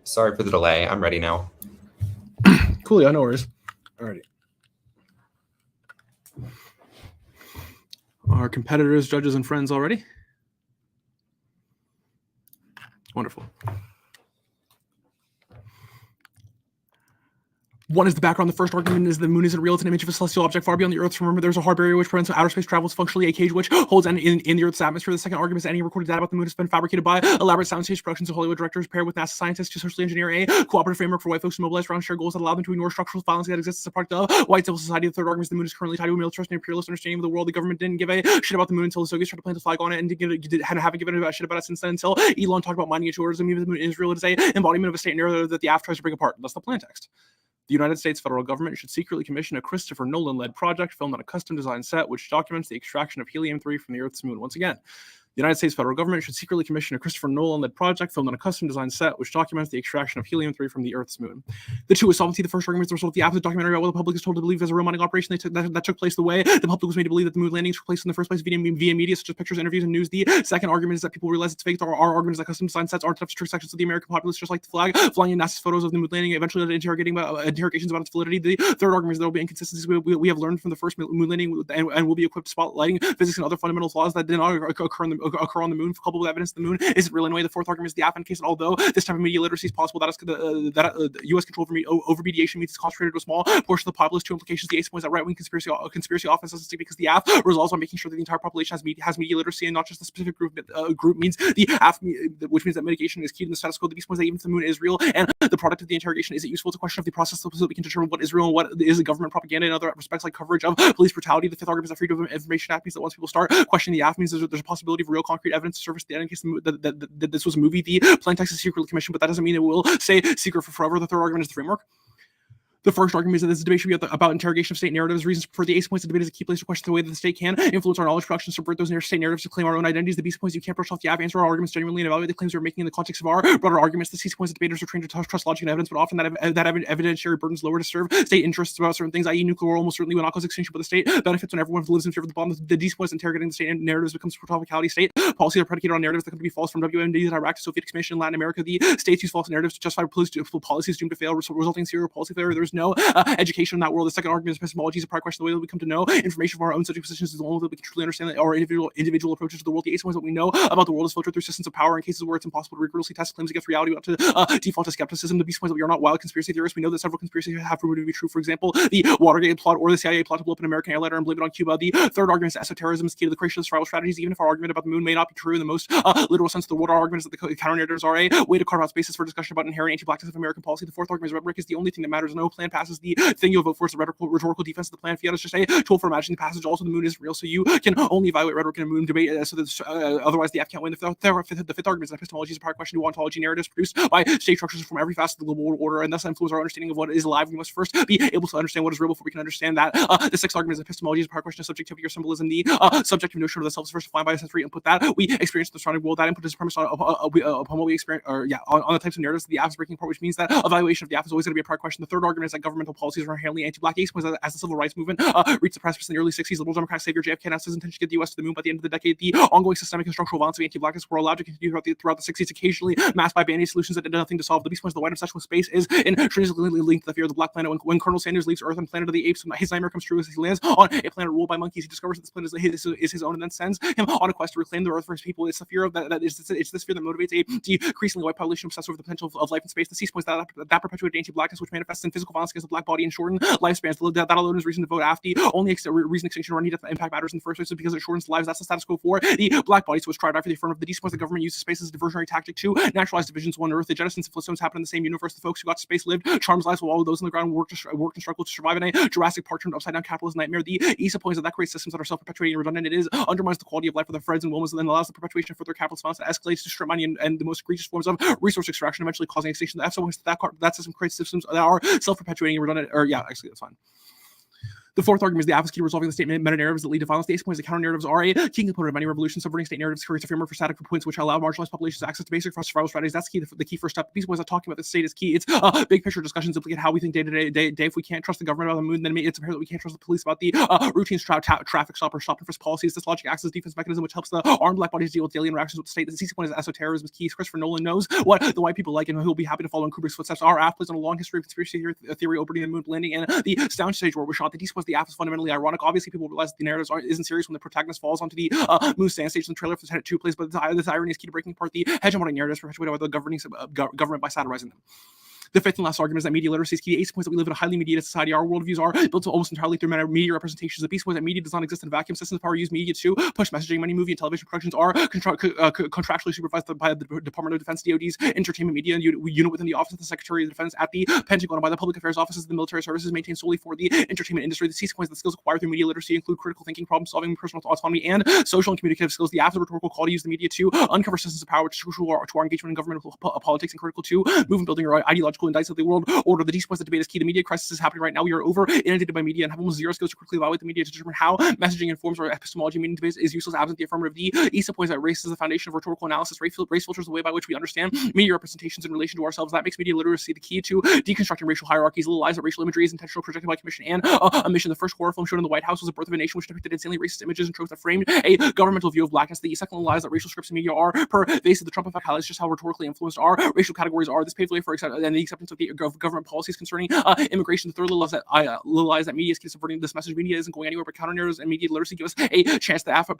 Sorry for the delay. I'm ready now. Cool, yeah, no worries. Alrighty. Our competitors, judges, and friends already? Wonderful. One is the background. The first argument is the moon isn't real. It's an image of a celestial object far beyond the Earth. Remember, there's a hard barrier which prevents outer space travel. It's functionally a cage which holds in the Earth's atmosphere. The second argument is any recorded data about the moon has been fabricated by elaborate soundstage productions of Hollywood directors paired with NASA scientists to socially engineer a cooperative framework for white folks to mobilize around shared goals that allow them to ignore structural violence that exists as a product of white civil society. The third argument is the moon is currently tied to a militarist and imperialist understanding of the world. The government didn't give a shit about the moon until the Soviets tried to plant a flag on it and haven't given a shit about it since then until Elon talked about mining tourism. Even the moon is real. It is a embodiment of a state narrative that the AF tries to bring apart. That's the plan text. The United States federal government should secretly commission a Christopher Nolan-led project filmed on a custom-designed set which documents the extraction of helium-3 from the Earth's moon. Once again, the United States federal government should secretly commission a Christopher Nolan-led project filmed on a custom-designed set which documents the extraction of helium-3 from the Earth's moon. The two is solvency. The first argument is the result of the opposite documentary about what the public is told to believe as a real mining operation that took place the way the public was made to believe that the moon landings took place in the first place via media such as pictures, interviews, and news. The second argument is that people realize it's fake. Our argument is that custom-designed sets aren't enough to trick sections of the American populace, just like the flag flying in NASA's photos of the moon landing, eventually interrogations about its validity. The third argument is there will be inconsistencies we have learned from the first moon landing and will be equipped spotlighting physics and other fundamental flaws that did not occur on the moon. Coupled with evidence the moon isn't real anyway. The fourth argument is the AFN case, and although this type of media literacy is possible, that U.S. control over mediation means it's concentrated to a small portion of the populace. Two implications: the ace points that right-wing conspiracy often doesn't stick because the AF resolves on making sure that the entire population has media literacy and not just the specific group means the AF, which means that mitigation is key to the status quo. The beast points that even if the moon is real and the product of the interrogation isn't useful, it's a question of the process so that we can determine what is real and what is government propaganda in other respects like coverage of police brutality. The fifth argument is that Freedom of Information Act means that once people start questioning the AF means there's a possibility of real concrete evidence to surface the end in case that this was a movie. The plain text is secretly commissioned, but that doesn't mean it will stay secret for forever. The third argument is the framework. The first argument is that this debate should be about interrogation of state narratives. Reasons for the ace points, the debate is a key place to question the way that the state can influence our knowledge production, subvert those state narratives to claim our own identities. The beast points, you can't brush off the AF, answer our arguments genuinely, and evaluate the claims we're making in the context of our broader arguments. The C points, the debaters are trained to trust logic and evidence, but often that evidentiary burden is lower to serve state interests about certain things, i.e. nuclear almost certainly will not cause extinction, but the state benefits when everyone lives in fear of the bomb. The D points, interrogating the state narratives becomes topicality. State policies are predicated on narratives that can be false, from WMDs in Iraq to Soviet expansion in Latin America. The states use false narratives to justify policies doomed to fail, resulting in serial policy failure. There's no education in that world. The second argument is epistemology is a prior question. The way that we come to know information from our own subject positions is the only way that we can truly understand our individual approaches to the world. The ace points that we know about the world is filtered through systems of power in cases where it's impossible to rigorously test claims against reality. We ought to default to skepticism. The beast points that we are not wild conspiracy theorists. We know that several conspiracies have proven to be true. For example, the Watergate plot or the CIA plot to blow up an American airliner and blame it on Cuba. The third argument is esotericism is key to the creation of survival strategies. Even if our argument about the moon may not be true in the most literal sense of the word, our argument is that the counter narratives are a way to carve out spaces for discussion about inherent anti-blackness of American policy. The fourth argument is rhetoric is the only thing that matters. No plan passes. The thing you'll vote for is the rhetorical defense of the plan. Fiat is just a tool for imagining the passage. Also, the moon is real, so you can only evaluate rhetoric in a moon debate. Otherwise, the F can't win. The fifth argument is that epistemology is a prior question to ontology. Narratives produced by state structures from every facet of the global world order, and thus influence our understanding of what is alive. We must first be able to understand what is real before we can understand that. The sixth argument is that epistemology is a prior question of subjectivity or symbolism. The subjective notion of the self is first defined by a sensory input that we experience in the surrounding world. That input is premised on what we experience, on the types of narratives. The AF is breaking apart, which means that evaluation of the AF is always going to be a prior question. The third argument is that governmental policies are inherently anti-black. Ace points as the civil rights movement reached the precipice in the early 60s. Liberal Democrat savior JFK announced his intention to get the U.S. to the moon by the end of the decade. The ongoing systemic and structural violence of anti-blackness were allowed to continue throughout the 60s, occasionally masked by band-aid solutions that did nothing to solve. The beast points the white obsession with space is intrinsically linked to the fear of the black planet. When Colonel Sanders leaves Earth and Planet of the Apes, his nightmare comes true as he lands on a planet ruled by monkeys. He discovers that this planet is his own and then sends him on a quest to reclaim the Earth for his people. It's the fear of it's this fear that motivates a decreasingly white population obsessed over the potential of life in space. The C points that perpetuated anti-blackness, which manifests in physical violence against the black body and shortened lifespans. That alone is reason to vote AFD. Only reason extinction or any death impact matters in the first place is because it shortens lives. That's the status quo for the black body. So it's tried after the affirmative. The D points the government uses space as a diversionary tactic to naturalize divisions one Earth. The jettisons and Flintstones happen in the same universe. The folks who got to space lived charmed lives, while all those on the ground worked and struggled to survive in a Jurassic Park turned upside down capitalist nightmare. The ESA points that creates systems that are self-perpetuating and redundant. It is undermines the quality of life for the Freds and Wilmas and then allows the perpetuation of further capitalist violence that escalates to strip mining and the most egregious forms of resource extraction, eventually causing extinction. The F points that system creates systems that are self-perpetuating and redundant. Actually, that's fine. The fourth argument is the AF's key to resolving the state meta-narratives that lead to violence. The 8th point is the counter-narratives are a key component of any revolution. Subverting state narratives creates a framework for static points which allow marginalized populations access to basic survival strategies. That's key. The key first step. These boys are talking about the state is key. It's big picture discussions implicate how we think day to day. If we can't trust the government about the moon, then it's apparent that we can't trust the police about the routine traffic stop or stop and frisk policies. This logic acts as a defense mechanism which helps the armed black bodies deal with daily interactions with the state. The 6th point is esotericism is key. Christopher Nolan knows what the white people like and he'll be happy to follow in Kubrick's footsteps. Our AF plays on a long history of conspiracy theory opening the moon landing and the soundstage where it was shot. The D was the AF is fundamentally ironic. Obviously, people realize that the narrative isn't serious when the protagonist falls onto the moon soundstage in the trailer for Tenet 2 plays, but this irony is key to breaking apart the hegemonic narratives perpetuated by the governing government by satirizing them. The fifth and last argument is that media literacy is key. The 8th point is that we live in a highly mediated society. Our worldviews are built almost entirely through media representations. The B point is that media does not exist in a vacuum. Systems of power use media to push messaging. Many movie and television productions are contractually supervised by the Department of Defense, DoD's entertainment media unit within the Office of the Secretary of Defense at the Pentagon, and by the Public Affairs Offices of the Military Services maintained solely for the entertainment industry. The C point is that skills acquired through media literacy include critical thinking, problem solving, personal autonomy, and social and communicative skills. The after rhetorical quality use the media to uncover systems of power, which is crucial to our engagement in governmental politics and critical to movement building or ideological indices of the world order. The D point is that debate is key. The media crisis is happening right now. We are over inundated by media and have almost zero skills to quickly evaluate the media to determine how messaging informs our epistemology. Meaning debate is useless absent the affirmative. The E point is that race is the foundation of rhetorical analysis. Race filters the way by which we understand media representations in relation to ourselves. That makes media literacy the key to deconstructing racial hierarchies. Little lies that racial imagery is intentional, projected by commission and omission. The first horror film shown in the White House was The Birth of a Nation, which depicted insanely racist images and tropes that framed a governmental view of blackness. The second lies that racial scripts in media are pervasive. The Trump effect highlights just how rhetorically influenced our racial categories are. This paved the way for and the acceptance of the government policies concerning immigration. The third little lies that media is key to subverting this message. Media isn't going anywhere, but counter narratives and media literacy give us a chance. The AFA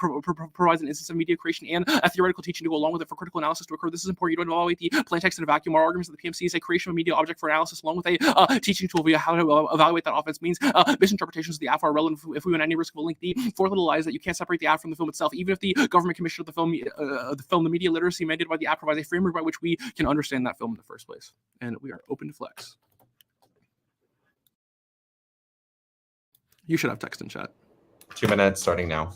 provides an instance of media creation and a theoretical teaching to go along with it for critical analysis to occur. This is important. You don't evaluate the plain text in a vacuum. Our arguments that the PMC is a creation of a media object for analysis, along with a teaching tool via how to evaluate that offense means misinterpretations of the AFA are relevant if we win any risk of a link. The fourth little lie is that you can't separate the AFA from the film itself. Even if the government commissioned the film, the media literacy mandated by the AFA provides a framework by which we can understand that film in the first place. And we are open to flex. You should have text in chat. 2 minutes starting now.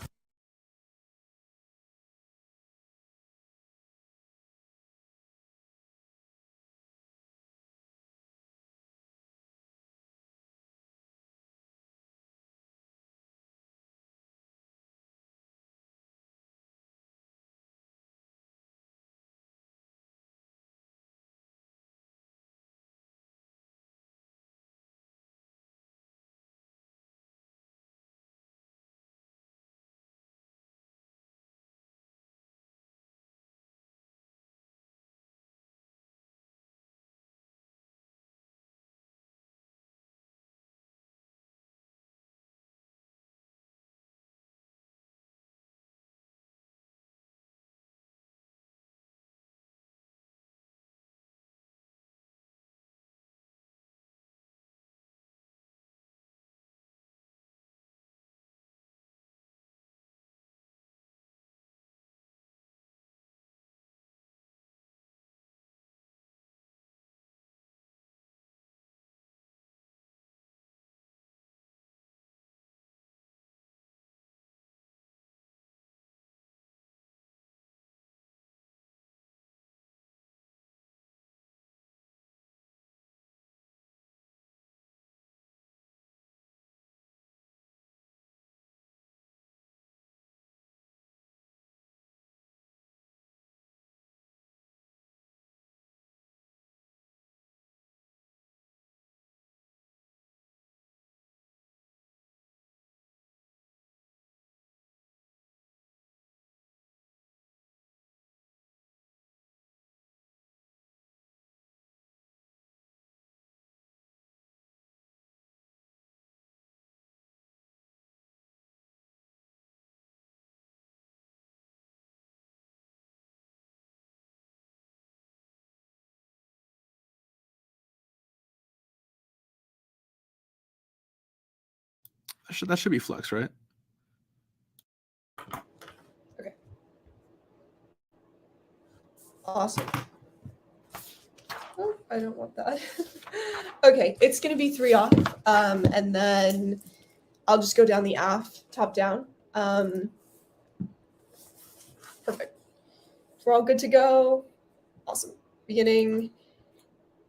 That should be flex, right? Okay. Awesome. Oh, I don't want that. Okay, it's going to be 3 off, and then I'll just go down the AF, top down. Perfect. We're all good to go. Awesome. Beginning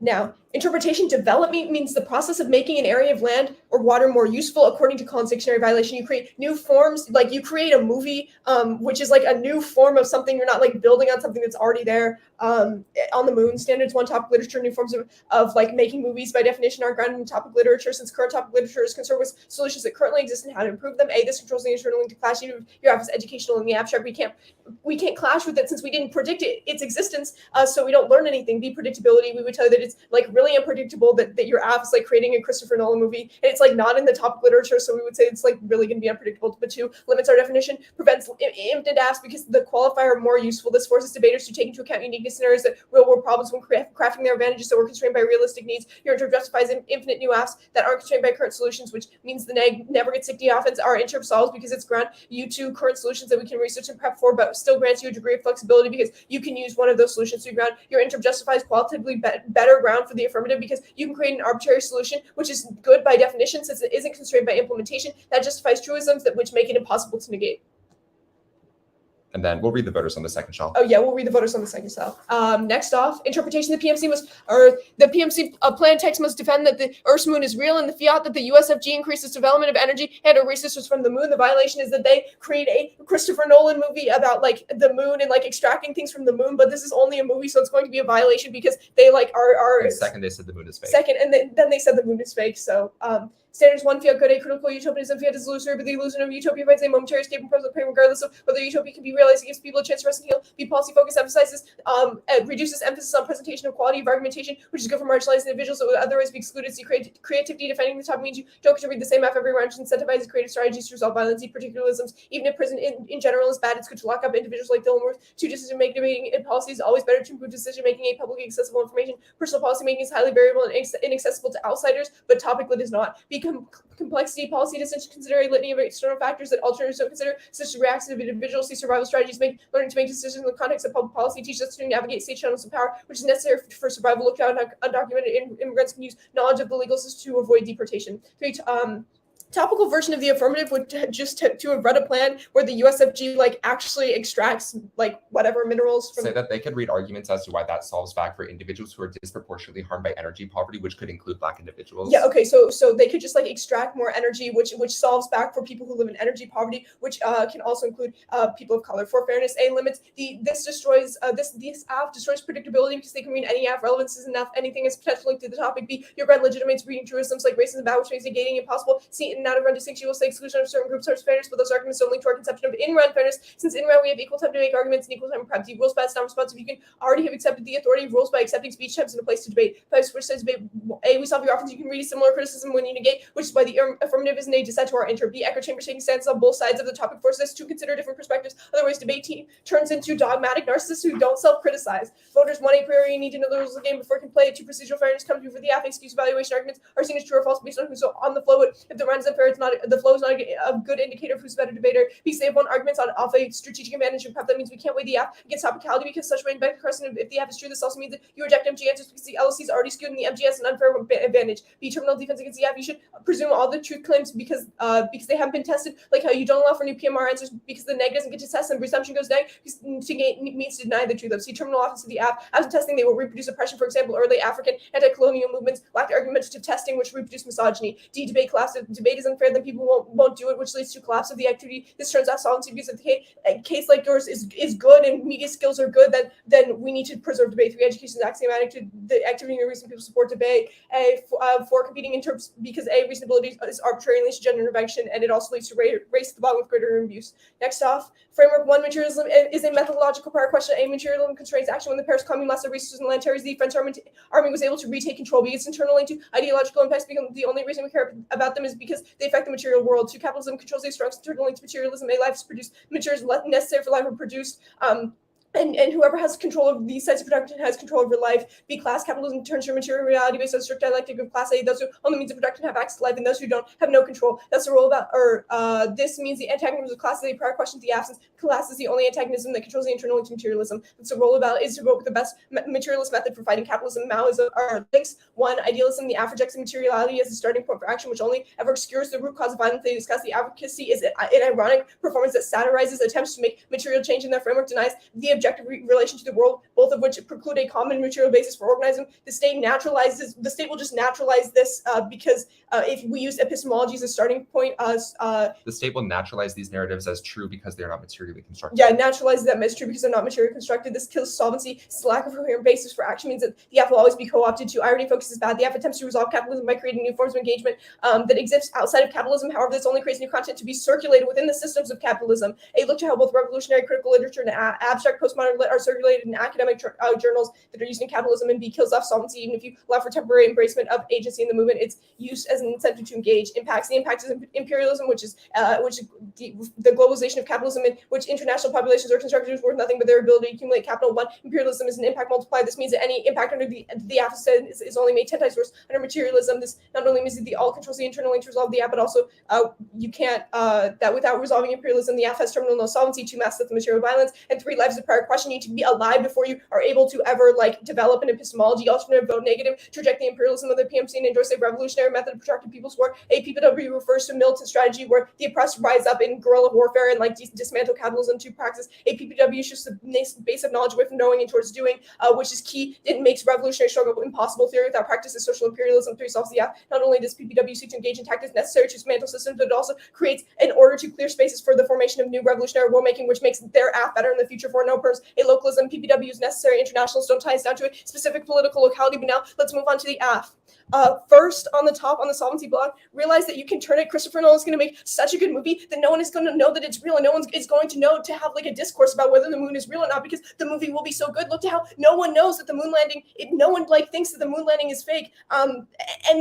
now. Interpretation development means the process of making an area of land or water more useful according to Collins Dictionary violation. You create new forms, like you create a movie, which is like a new form of something. You're not like building on something that's already there. On the moon, standards 1 topic literature, new forms of like making movies by definition are grounded in topic literature, since current topic literature is concerned with solutions that currently exist and how to improve them. This controls the internal link to clash. Your office educational in the abstract. We can't clash with it since we didn't predict its existence, so we don't learn anything. Predictability, we would tell you that it's like really unpredictable that your app is like creating a Christopher Nolan movie and it's like not in the topic literature, so we would say it's like really going to be unpredictable. But 2, limits our definition, prevents infinite apps because the qualifier more useful. This forces debaters to take into account uniqueness scenarios that real world problems when crafting their advantages that were constrained by realistic needs. Your interp justifies infinite new apps that aren't constrained by current solutions, which means the neg never gets sick. Offense our interp solves because it's grant you to current solutions that we can research and prep for, but still grants you a degree of flexibility because you can use one of those solutions to ground. Your interp justifies qualitatively better ground for the affirmative because you can create an arbitrary solution, which is good by definition since it isn't constrained by implementation. That justifies truisms which make it impossible to negate. And then we'll read the voters on the second shell. Oh yeah, we'll read the voters on the second cell. Next off, interpretation. The PMC plan text must defend that the Earth's moon is real, and the fiat that the USFG increases development of energy and or resources from the moon. The violation is that they create a Christopher Nolan movie about like the moon and like extracting things from the moon, but this is only a movie, so it's going to be a violation because they like are. And second, they said the moon is fake. Second, and then they said the moon is fake. So standards 1, fiat good, a critical utopianism, fiat is illusory, but the illusion of utopia finds a momentary escape from present pain, regardless of whether utopia can be realized. It gives people a chance to rest and heal. Be policy focused, emphasizes, reduces emphasis on presentation of quality of argumentation, which is good for marginalized individuals that would otherwise be excluded. See, creativity defending the topic means you don't get to read the same F every round, which incentivizes creative strategies to resolve violence, particularisms. Even if prison in general is bad, it's good to lock up individuals like Dylan Worth. 2, decision making debating in policy is always better to improve decision making, a publicly accessible information. Personal policy making is highly variable and inaccessible to outsiders, but topic lit is not. Complexity policy decisions consider a litany of external factors that alternatives don't consider, such as reactions of individuals. See, survival strategies make learning to make decisions in the context of public policy, teaches us to navigate state channels of power, which is necessary for survival. Look down, undocumented immigrants can use knowledge of the legal system to avoid deportation. 3, topical version of the affirmative would just to have read a plan where the USFG like actually extracts like whatever minerals from. Say that they could read arguments as to why that solves back for individuals who are disproportionately harmed by energy poverty, which could include Black individuals. Yeah, okay, so they could just like extract more energy, which solves back for people who live in energy poverty, which can also include people of color. For fairness, limits this app destroys predictability because they can read any app. Relevance is enough. Anything is potentially linked to the topic. B, your brand legitimates reading truisms like racism bad, which makes negating impossible. C, and out of run distinction will say exclusion of certain groups towards fairness, but those arguments don't link to our conception of in-run fairness. Since in-run we have equal time to make arguments and equal time to prep. D, rules by non-responsive. You can already have accepted the authority of rules by accepting speech times and a place to debate. 5, which says debate. A, we solve your offense. You can read a similar criticism when you negate, which is why the affirmative is an aid to set to our inter. B, echo chamber taking stances on both sides of the topic forces us to consider different perspectives. Otherwise, debate team turns into dogmatic narcissists who don't self-criticize. Voters 1, a priori need to know the rules of the game before it can play it. 2, procedural fairness comes before the app. Excuse evaluation arguments are seen as true or false based on who's on the flow. If the run is unfair, the flow is not a good indicator of who's a better debater. Because they have won arguments on off a strategic advantage of prep. That means we can't weigh the app against topicality because such weighing back the question if the app is true. This also means that you reject MG answers because the LOC is already skewed and the MG has an unfair advantage. B, terminal defense against the app. You should presume all the truth claims because they haven't been tested. Like how you don't allow for new PMR answers because the neg doesn't get to test and presumption goes neg because means to deny the truth of. See, terminal offense of the app. As in testing, they will reproduce oppression. For example, early African anti-colonial movements lacked argumentative testing, which reproduce misogyny. D, debate collapse. If debate is unfair, then people won't do it, which leads to collapse of the activity. This turns out solvency because if the case like yours is good and media skills are good, then we need to preserve debate. 3, education is axiomatic to the activity and the reason people support debate. For competing in terms because reasonability is arbitrary and leads to gender intervention, and it also leads to race at the bottom with greater abuse. Next off, framework 1, materialism is a methodological prior question. Materialism constrains action when the Paris Commune lost their resources and land territories. The French army was able to retake control because internal linked to ideological impacts. Because the only reason we care about them is because they affect the material world. 2, capitalism controls the strong internal linked to materialism. A, life is produced, materials necessary for life are produced. And whoever has control of these sites of production has control over life. B, class capitalism turns your material reality based on strict dialectic of class A. Those who own the means of production have access to life, and those who don't have no control. That's the role this means the antagonism of class A. Prior question to the absence. Class is the only antagonism that controls the internal link to materialism. That's the role is to evoke the best materialist method for fighting capitalism. Maoism are links. 1, idealism. The app rejects materiality as a starting point for action, which only ever obscures the root cause of violence. They discuss the advocacy is an ironic performance that satirizes attempts to make material change in their framework, denies the objective relation to the world, both of which preclude a common material basis for organizing. The state will just naturalize this because if we use epistemology as a starting point, the state will naturalize these narratives as true because they're not materially constructed. Yeah, naturalize them as true because they're not materially constructed. This kills solvency. This lack of coherent basis for action means that the app will always be co-opted to. Irony focuses bad. The app attempts to resolve capitalism by creating new forms of engagement that exist outside of capitalism. However, this only creates new content to be circulated within the systems of capitalism. A look to how both revolutionary critical literature and abstract postmodern lit are circulated in academic journals that are used in capitalism, and B, kills off solvency. Even if you allow for temporary embracement of agency in the movement, it's used as an incentive to engage. Impacts. The impact is imperialism, which is the globalization of capitalism, in which international populations are constructed is worth nothing but their ability to accumulate capital. One, imperialism is an impact multiplier. This means that any impact under the app is only made 10 times worse under materialism. This not only means that the all controls the internal link to resolve the app, but also you can't that without resolving imperialism, the app has terminal no solvency. 2, mass death and material violence, and 3, lives of prior question. You need to be alive before you are able to ever develop an epistemology. Alternative, vote negative to reject the imperialism of the PMC and endorse a revolutionary method of protracted people's war. A PPW refers to militant strategy where the oppressed rise up in guerrilla warfare and dismantle capitalism to practice. A PPW shifts the base of knowledge away from knowing and towards doing, which is key. It makes revolutionary struggle impossible. Theory without practice is social imperialism. 3, solves the app. Not only does PPW seek to engage in tactics necessary to dismantle systems, but it also creates an order to clear spaces for the formation of new revolutionary war making, which makes their app better in the future for no purpose. A localism. PPW is necessary. Internationals don't tie us down to a specific political locality. But now let's move on to the app. First, on the top, on the solvency block, realize that you can turn it. Christopher Nolan is going to make such a good movie that no one is going to know that it's real, and no one is going to know to have a discourse about whether the moon is real or not, because the movie will be so good. Look to how no one knows that the moon landing, no one thinks that the moon landing is fake. And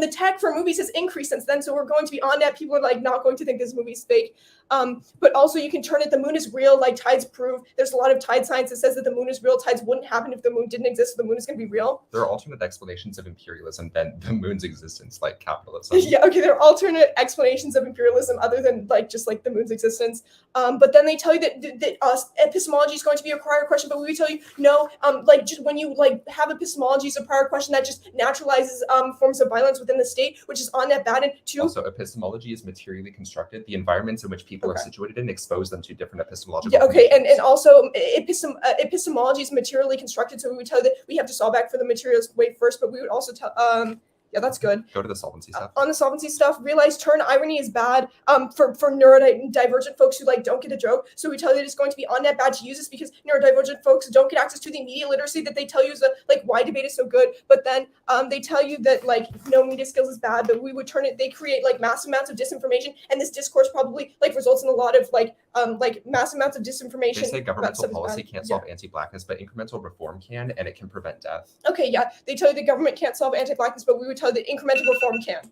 the tech for movies has increased since then, so we're going to be on that. People are not going to think this movie is fake. But also you can turn it. The moon is real, tides prove. There's a lot of tide science that says that the moon is real. Tides wouldn't happen if the moon didn't exist. So the moon is going to be real. There are alternate explanations of imperialism than the moon's existence, like capitalism. Yeah, okay, there are alternate explanations of imperialism other than just the moon's existence. But then they tell you that epistemology is going to be a prior question, but we tell you no. Just when you have epistemology as a prior question, that just naturalizes forms of violence within the state, which is on that bad. And 2, also epistemology is materially constructed. The environments in which people are situated in expose them to different epistemological. Yeah, okay, and also epistemology is materially constructed, so we would tell you that we have to solve back for the materialist way first, but we would also tell yeah, that's good. Go to the solvency stuff. On the solvency stuff, realize turn irony is bad for neurodivergent folks who don't get a joke. So we tell you that it's going to be on net bad to use this because neurodivergent folks don't get access to the media literacy that they tell you is why debate is so good. But then they tell you that no media skills is bad, but we would turn it. They create massive amounts of disinformation, and this discourse probably results in a lot of massive amounts of disinformation. They say governmental policy can't solve anti-blackness, but incremental reform can, and it can prevent death. Okay, yeah, they tell you the government can't solve anti-blackness, but we would tell you that incremental reform can.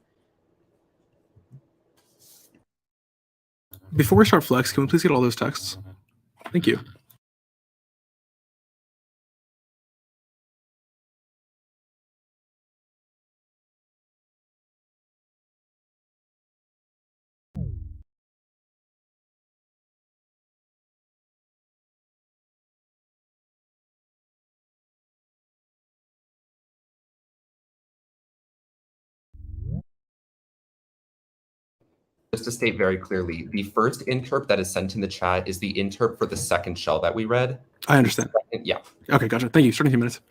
Before we start Flex, can we please get all those texts? Thank you. Just to state very clearly, the first interp that is sent in the chat is the interp for the second shell that we read. I understand. Yeah. Okay, gotcha. Thank you. Starting 2 minutes.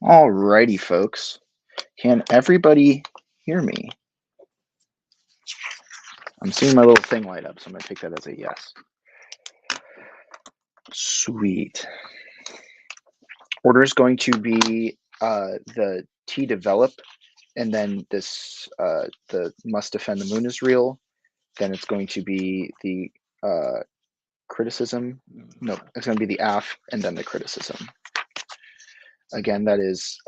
Alrighty, folks. Can everybody hear me? I'm seeing my little thing light up, so I'm going to take that as a yes. Sweet. Order is going to be the T develop, and then this the must defend the moon is real. Then it's going to be the criticism. No, it's going to be the AF and then the criticism. Again, that is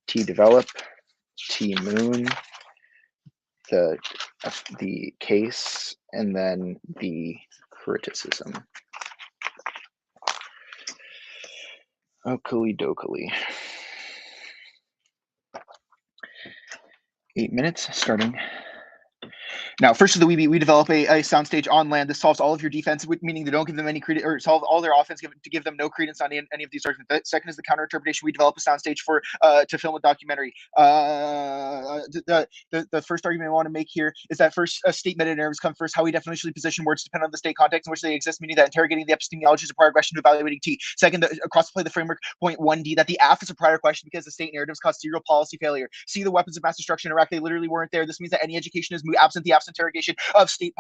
T develop, T moon, the case, and then the criticism. Okily dokily. 8 minutes starting. Now, first of the we develop a soundstage on land. This solves all of your defense, meaning they don't give them any credence, or solve all their offense to give them no credence on any of these arguments. Second is the counter interpretation. We develop a soundstage for to film a documentary. The first argument I want to make here is that first state meta-narratives come first. How we definitionally position words depend on the state context in which they exist, meaning that interrogating the epistemology is a prior question to evaluating T. Second, across the framework, point 1D, that the AF is a prior question because the state narratives cause serial policy failure. See the weapons of mass destruction in Iraq, they literally weren't there. This means that any education is moot absent the absent interrogation of state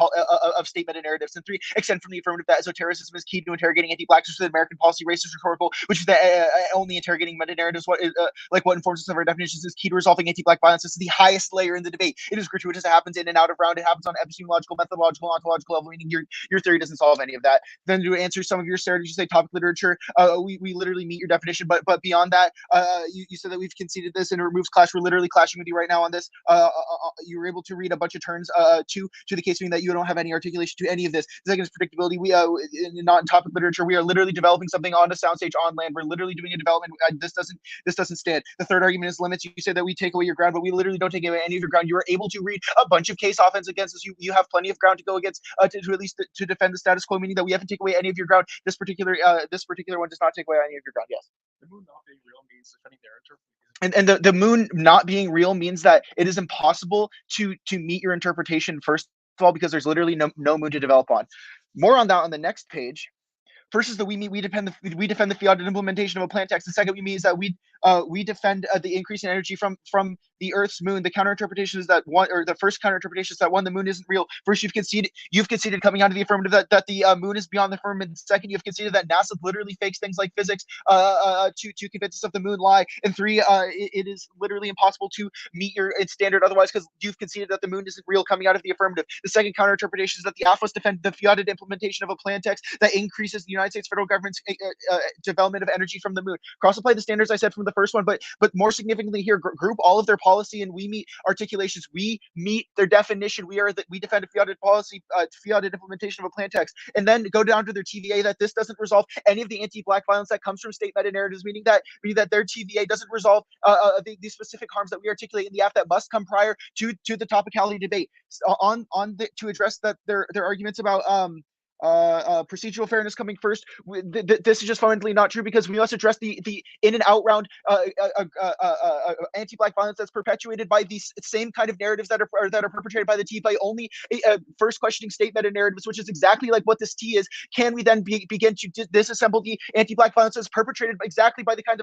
meta narratives. And 3, extend from the affirmative that esotericism is key to interrogating anti-blacks, which is American policy, racist, rhetorical, which is that only interrogating meta narratives, what informs us of our definitions, is key to resolving anti-black violence. This is the highest layer in the debate. It is gratuitous. It happens in and out of round. It happens on epistemological, methodological, ontological level, meaning your theory doesn't solve any of that. Then to answer some of your stereotypes, you say topic literature. We literally meet your definition, but beyond that, you said that we've conceded this and it removes clash. We're literally clashing with you right now on this. You were able to read a bunch of turns to the case, meaning that you don't have any articulation to any of this. The second is predictability. We not in topic literature. We are literally developing something on a soundstage on land. We're literally doing a development. This doesn't stand. The third argument is limits. You say that we take away your ground, but we literally don't take away any of your ground. You are able to read a bunch of case offense against us. You have plenty of ground to go against to at least to defend the status quo, meaning that we haven't taken away any of your ground. This particular one does not take away any of your ground. Yes. The moon not being real means defending their interpretation. And the moon not being real means that it is impossible to meet your interpretation, first of all, because there's literally no moon to develop on. More on that on the next page. First is that we defend the fiat implementation of a plan text. The second is that we defend the increase in energy from the Earth's moon. The counter interpretation is that the first counter interpretation is that the moon isn't real. First, you've conceded coming out of the affirmative that the moon is beyond the firmament. Second, you've conceded that NASA literally fakes things like physics to convince us of the moon lie. And 3, it is literally impossible to meet your standard otherwise because you've conceded that the moon isn't real coming out of the affirmative. The second counter interpretation is that the AFWAs defend the fiat implementation of a plan text that increases the United States federal government's development of energy from the moon. Cross-apply the standards I said from the first one, but more significantly here, group all of their policy and we meet articulations. We meet their definition. We defend a fiat policy, fiat implementation of a plan text, and then go down to their TVA that this doesn't resolve any of the anti-black violence that comes from state meta narratives, meaning that their TVA doesn't resolve the specific harms that we articulate in the AF that must come prior to the topicality debate. To address that their arguments about procedural fairness coming first. This is just fundamentally not true because we must address the in and out round anti-black violence that's perpetuated by these same kind of narratives that are perpetrated by the T by only first questioning state meta narratives, which is exactly like what this T is. Can we then begin to disassemble the anti-black violence that's perpetrated exactly by the kind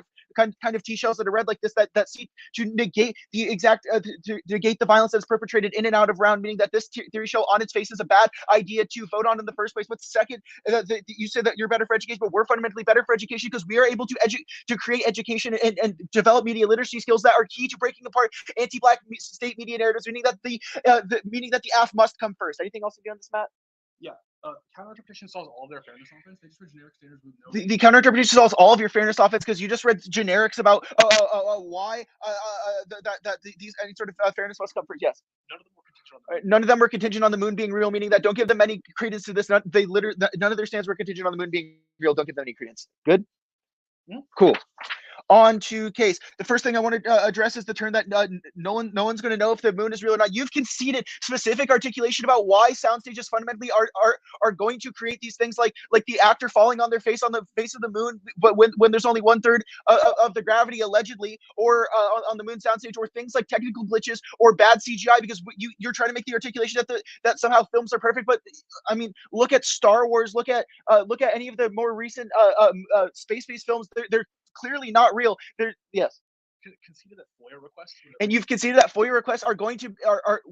of T shells that are read like this that seek to negate the exact to negate the violence that's perpetrated in and out of round, meaning that this theory show on its face is a bad idea to vote on in the first place. But second, you said that you're better for education, but we're fundamentally better for education because we are able to create education and develop media literacy skills that are key to breaking apart anti-black state media narratives, meaning that the AF must come first. Anything else to do on this, Matt? Yeah. Counter-interpretation solves all their fairness offense. They just read generic standards with no. The counter-interpretation solves all of your fairness offense because you just read generics about why these any sort of fairness must come first. Yes. None of them were contingent on the moon being real, meaning that don't give them any credence to this. None of their stands were contingent on the moon being real. Don't give them any credence. Good? Yeah. Cool. On to case. The first thing I want to address is the term that no one's going to know if the moon is real or not. You've conceded specific articulation about why soundstages fundamentally are going to create these things like the actor falling on their face on the face of the moon, but when there's only 1/3 of the gravity allegedly, or on the moon soundstage, or things like technical glitches or bad CGI because you're trying to make the articulation that somehow films are perfect. But I mean, look at Star Wars. Look at any of the more recent space-based films. They're clearly not real. Yes. conceded that FOIA requests. And you've conceded that FOIA requests are going to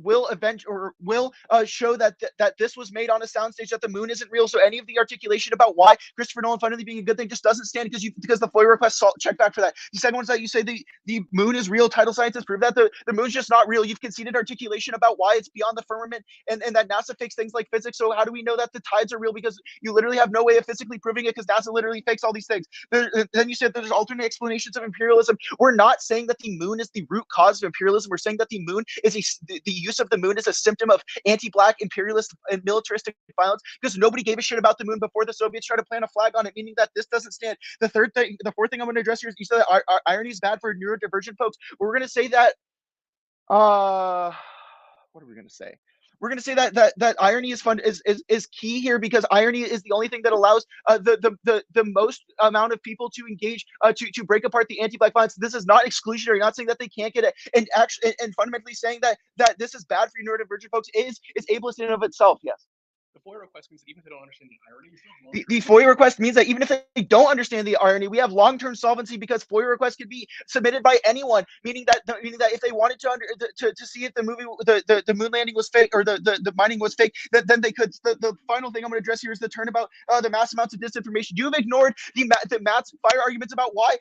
will show that that this was made on a soundstage, that the moon isn't real. So any of the articulation about why Christopher Nolan finally being a good thing just doesn't stand because the FOIA requests check back for that. The second one is that you say the moon is real. Title scientists prove that the moon's just not real. You've conceded articulation about why it's beyond the firmament and that NASA fakes things like physics. So how do we know that the tides are real? Because you literally have no way of physically proving it because NASA literally fakes all these things. Then you said that there's alternate explanations of imperialism. We're not saying that the moon is the root cause of imperialism. We're saying that the moon is the use of the moon is a symptom of anti-black imperialist and militaristic violence because nobody gave a shit about the moon before the Soviets tried to plant a flag on it, meaning that this doesn't stand. The fourth thing I'm going to address here is you said that irony is bad for neurodivergent folks. We're going to say that what are we going to say? We're going to say that irony is key here because irony is the only thing that allows the most amount of people to engage to break apart the anti-black violence. This is not exclusionary. Not saying that they can't get it, and actually and fundamentally saying that this is bad for neurodivergent folks is ableist in and of itself. Yes. The FOIA request means that even if they don't understand the irony, the FOIA request means that even if they don't understand the irony, we have long-term solvency because FOIA requests can be submitted by anyone. Meaning that if they wanted to see if the movie the moon landing was fake or the mining was fake, then they could. The final thing I'm going to address here is the turnabout the mass amounts of disinformation. You have ignored the mass fire arguments about why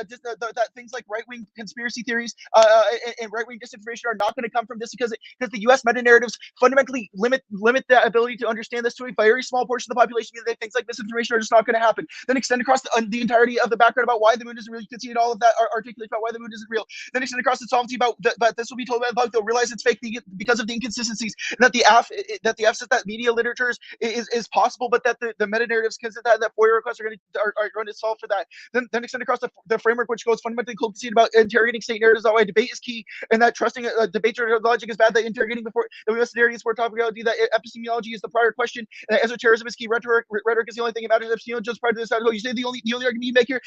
that things like right-wing conspiracy theories and right-wing disinformation are not going to come from this because the U.S. meta narratives fundamentally limit the ability to understand this to a very small portion of the population, means that things like misinformation are just not going to happen. Then extend across the entirety of the background about why the moon isn't real. You can see it all of that articulate about why the moon isn't real. Then extend across the solvency about that this will be told by the public. They'll realize it's fake because of the inconsistencies. And that the F says that media literature is possible, but that the meta narratives that FOIA requests are going to solve for that. Then extend across the framework which goes fundamentally cold conceit about interrogating state narratives. That why debate is key, and that trusting debates or logic is bad. That interrogating before that we must narrate for topicality. That epistemology is the prior question. Esotericism is key. Rhetoric is the only thing that matters. Epistemiology just prior to this. You say the only argument you make here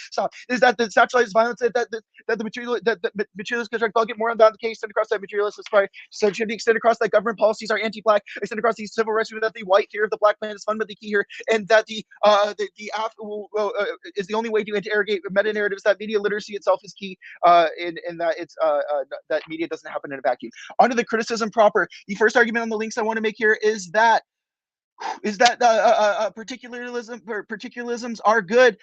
is that the sexualized violence that the materialist construct. I'll get more on that. The case extend across that materialist is prior. So it should be extended across that government policies are anti-black. Extend across these civil rights. That the white fear of the black man is fundamentally key here, and that the is the only way to interrogate meta narratives. That media literacy itself is key, and that it's that media doesn't happen in a vacuum. Onto the criticism proper. The first argument on the links I want to make here is that particularisms are good,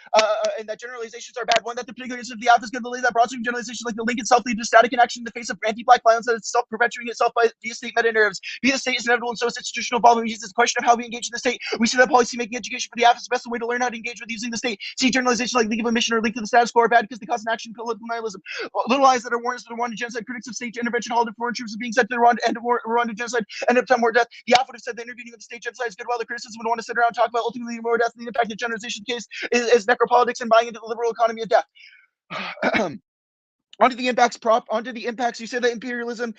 and that generalizations are bad. One, that the particularism of the app is good. That broad sweeping generalizations like the link itself lead to static inaction in the face of anti-black violence that it's self-perpetuating itself via state meta narratives. Via the state is inevitable, and so is institutional involvement. It's a question of how we engage in the state. We see that policy making education for the app is the best way to learn how to engage with using the state. See generalization like league of admission or link to the status quo are bad because they cause an action political nihilism. Little eyes that are warned of Rwandan genocide, critics of state intervention, halted foreign troops being sent to the Rwandan genocide, end up time more death. The app would have said the intervening with the state genocide is good, while the criticism would want to sit around and talk about ultimately more death. And the impact of generalization case is necropolitics and buying into the liberal economy of death. Onto the impacts. You said that imperialism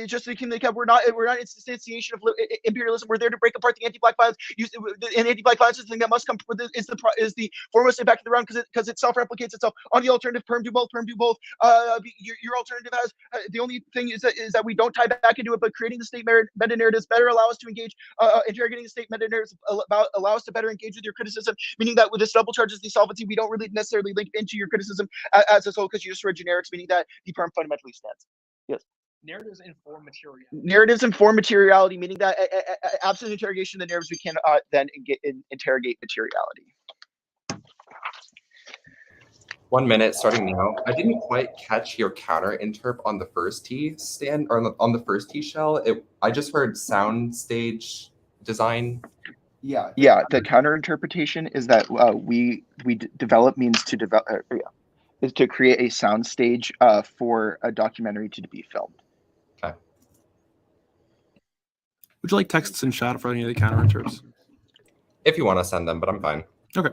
just to communicate. We're not instantiation of imperialism. We're there to break apart the anti-black violence. And anti-black violence is the thing that must come is the foremost impact of the round because it self-replicates itself. On the alternative, perm do both. Your alternative has the only thing is that we don't tie back into it, but creating the state meta narratives better allow us to engage. Interrogating the state meta narratives allow us to better engage with your criticism, meaning that with this double charges the solvency, we don't really necessarily link into your criticism as a whole because you just read generics, meaning that the perm fundamentally stands. Yes. Narratives inform materiality. Narratives inform materiality, meaning that absent interrogation of the narratives, we can then interrogate materiality. 1 minute starting now. I didn't quite catch your counter interp on the first T stand or on the first T shell. I just heard sound stage design. Yeah. The counter interpretation is that we develop means to develop. Is to create a sound stage for a documentary to be filmed. Okay. Would you like texts in chat for any of the counter interps? If you want to send them, but I'm fine. Okay.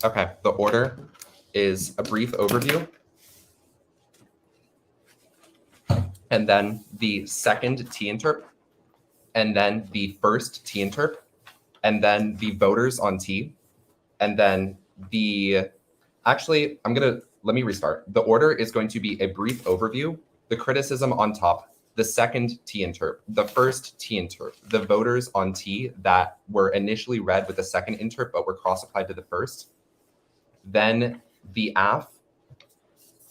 Okay, the order is a brief overview, and then the second T-interp, and then the first T-interp, and then the voters on T, and then actually, let me restart. The order is going to be a brief overview, the criticism on top, the second T-interp, the first T-interp, the voters on T that were initially read with the second interp but were cross-applied to the first, then the AF,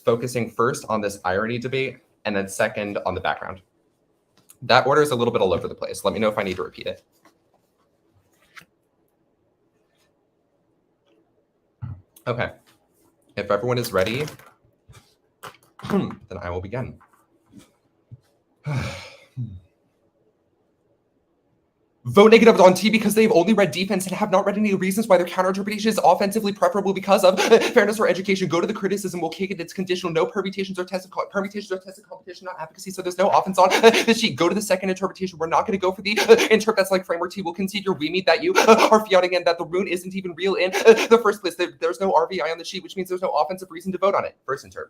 focusing first on this irony debate, and then second on the background. That order is a little bit all over the place. Let me know if I need to repeat it. Okay, if everyone is ready, then I will begin. Vote negative on T because they've only read defense and have not read any reasons why their counterinterpretation is offensively preferable because of fairness or education. Go to the criticism. We'll kick it. It's conditional. No permutations or tested competition, not advocacy. So there's no offense on the sheet. Go to the second interpretation. We're not going to go for the interp that's like framework T. We'll concede your we meet that you are fiating and that the rune isn't even real in the first place. There's no RVI on the sheet, which means there's no offensive reason to vote on it. First interp.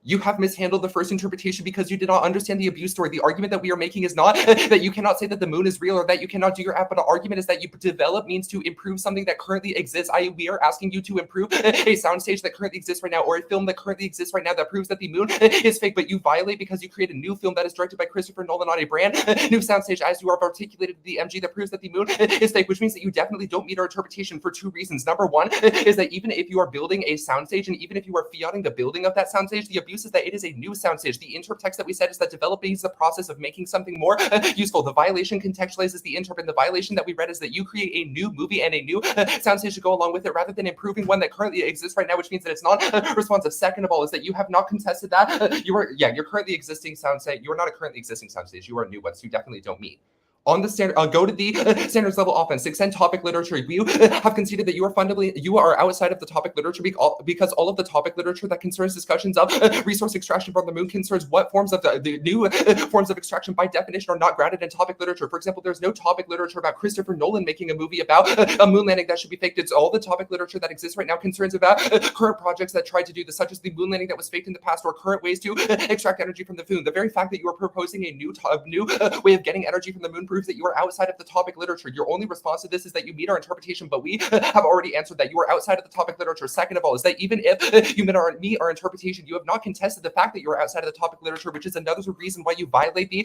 You have mishandled the first interpretation because you did not understand the abuse story. The argument that we are making is not that you cannot say that the moon is real or that you cannot do your app, but the argument is that you develop means to improve something that currently exists. We are asking you to improve a soundstage that currently exists right now, or a film that currently exists right now that proves that the moon is fake, but you violate because you create a new film that is directed by Christopher Nolan on a brand new soundstage as you are articulated the MG that proves that the moon is fake, which means that you definitely don't meet our interpretation for two reasons. Number one is that even if you are building a soundstage and even if you are fiating the building of that soundstage, the abuse is that it is a new soundstage. The interp text that we said is that developing is the process of making something more useful. The violation contextualizes the interp, and the violation that we read is that you create a new movie and a new soundstage to go along with it rather than improving one that currently exists right now, which means that it's not responsive. Second of all is that you have not contested that. You're currently existing soundstage. You are not a currently existing soundstage. You are a new one, so you definitely don't meet. On the standard, go to the standards level offense, extend topic literature. You have conceded that you are outside of the topic literature because all of the topic literature that concerns discussions of resource extraction from the moon concerns what forms of the new forms of extraction by definition are not grounded in topic literature. For example, there's no topic literature about Christopher Nolan making a movie about a moon landing that should be faked. It's all the topic literature that exists right now concerns about current projects that tried to do this, such as the moon landing that was faked in the past, or current ways to extract energy from the moon. The very fact that you are proposing a new way of getting energy from the moon proves that you are outside of the topic literature. Your only response to this is that you meet our interpretation, but we have already answered that you are outside of the topic literature. Second of all is that even if you meet our interpretation, you have not contested the fact that you are outside of the topic literature, which is another reason why you violate the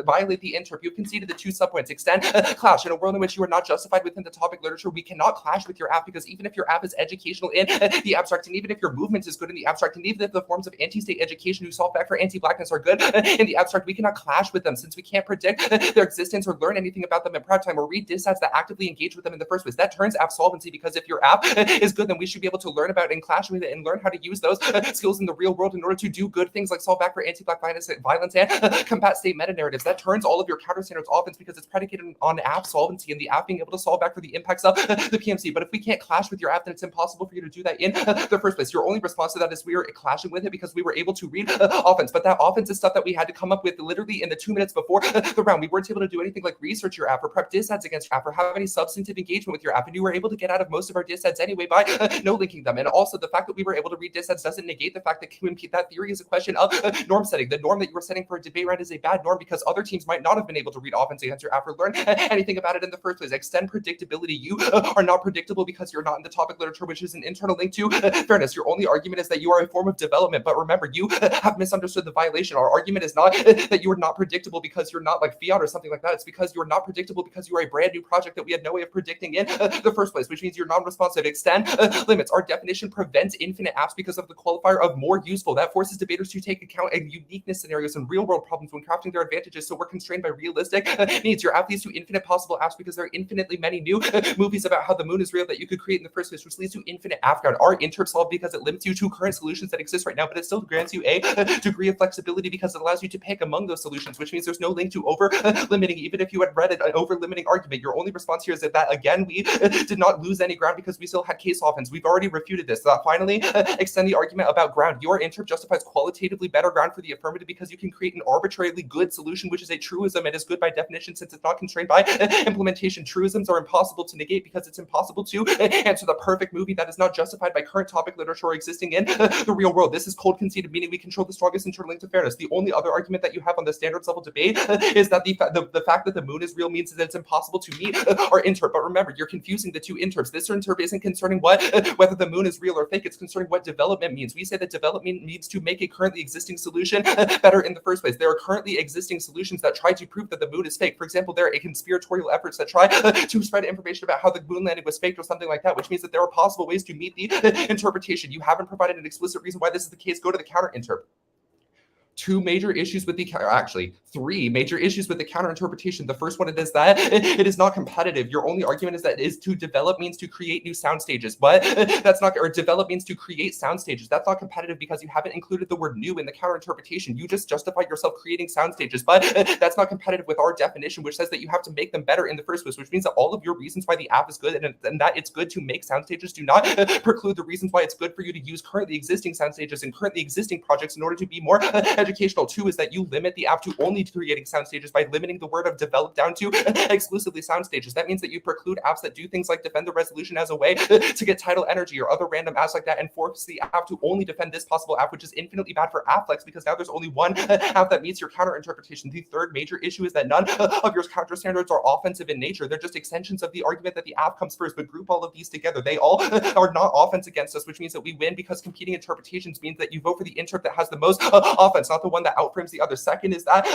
violate the interp. You conceded the two subpoints. Extend clash. In a world in which you are not justified within the topic literature, we cannot clash with your app, because even if your app is educational in the abstract, and even if your movement is good in the abstract, and even if the forms of anti-state education who solve back for anti-blackness are good in the abstract, we cannot clash with them since we can't predict their existence or learn anything about them in prime time or read dissets that actively engage with them in the first place. That turns app solvency, because if your app is good, then we should be able to learn about and clash with it and learn how to use those skills in the real world in order to do good things like solve back for anti-black violence and combat state meta-narratives. That turns all of your counter-standards offense because it's predicated on app solvency and the app being able to solve back for the impacts of the PMC. But if we can't clash with your app, then it's impossible for you to do that in the first place. Your only response to that is we are clashing with it because we were able to read offense. But that offense is stuff that we had to come up with literally in the 2 minutes before the round. We weren't able to do anything like research your app or prep dissets against your app or have any substantive engagement with your app. And you were able to get out of most of our dissets anyway by no linking them. And also the fact that we were able to read dissets doesn't negate the fact that that theory is a question of norm setting. The norm that you were setting for a debate round is a bad norm because other teams might not have been able to read offense against your app or learn anything about it in the first place. Extend predictability. You are not predictable because you're not in the topic literature, which is an internal link to fairness. Your only argument is that you are a form of development. But remember, you have misunderstood the violation. Our argument is not that you are not predictable because you're not like fiat or something like that. It's because you're not predictable because you are a brand new project that we had no way of predicting in the first place, which means you're non-responsive. Extend limits. Our definition prevents infinite apps because of the qualifier of more useful. That forces debaters to take account of uniqueness scenarios and real world problems when crafting their advantages, so we're constrained by realistic needs. Your app leads to infinite possible apps because there are infinitely many new movies about how the moon is real that you could create in the first place, which leads to infinite app count. Our interp solved because it limits you to current solutions that exist right now, but it still grants you a degree of flexibility because it allows you to pick among those solutions, which means there's no link to over limit over-limiting, even if you had read an over-limiting argument. Your only response here is that again, we did not lose any ground because we still had case offense. We've already refuted this. Finally, extend the argument about ground. Your interp justifies qualitatively better ground for the affirmative because you can create an arbitrarily good solution, which is a truism and is good by definition since it's not constrained by implementation. Truisms are impossible to negate because it's impossible to answer the perfect movie that is not justified by current topic literature or existing in the real world. This is cold conceded, meaning we control the strongest internal link to fairness. The only other argument that you have on the standards level debate is that the fact that the moon is real means that it's impossible to meet our interp. But remember, you're confusing the two interps. This interp isn't concerning whether the moon is real or fake. It's concerning what development means. We say that development means to make a currently existing solution better in the first place. There are currently existing solutions that try to prove that the moon is fake. For example, there are conspiratorial efforts that try to spread information about how the moon landing was faked or something like that, which means that there are possible ways to meet the interpretation. You haven't provided an explicit reason why this is the case. Go to the counter interp. Three major issues with the counter interpretation. The first one is that it is not competitive. Your only argument is that to develop means to create new sound stages, but that's not, or develop means to create sound stages. That's not competitive because you haven't included the word new in the counter interpretation. You just justified yourself creating sound stages, but that's not competitive with our definition, which says that you have to make them better in the first place, which means that all of your reasons why the app is good and that it's good to make sound stages do not preclude the reasons why it's good for you to use currently existing sound stages and currently existing projects in order to be more educational. Two is that you limit the app to only creating sound stages by limiting the word of develop down to exclusively sound stages. That means that you preclude apps that do things like defend the resolution as a way to get tidal energy or other random apps like that, and force the app to only defend this possible app, which is infinitely bad for AppFlex because now there's only one app that meets your counter interpretation. The third major issue is that none of your counter standards are offensive in nature. They're just extensions of the argument that the app comes first, but group all of these together. They all are not offense against us, which means that we win because competing interpretations means that you vote for the interp that has the most offense, not the one that outframes the other. Second is that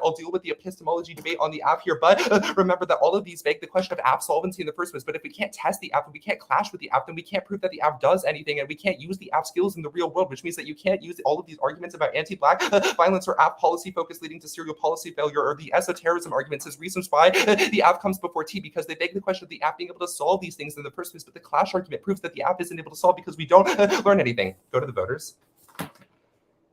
I'll deal with the epistemology debate on the app here, but remember that all of these beg the question of app solvency in the first place. But if we can't test the app and we can't clash with the app, then we can't prove that the app does anything, and we can't use the app skills in the real world, which means that you can't use all of these arguments about anti-black violence or app policy focus leading to serial policy failure, or the esotericism arguments as reasons why the app comes before T, because they beg the question of the app being able to solve these things in the first place. But the clash argument proves that the app isn't able to solve because we don't learn anything. Go to the voters.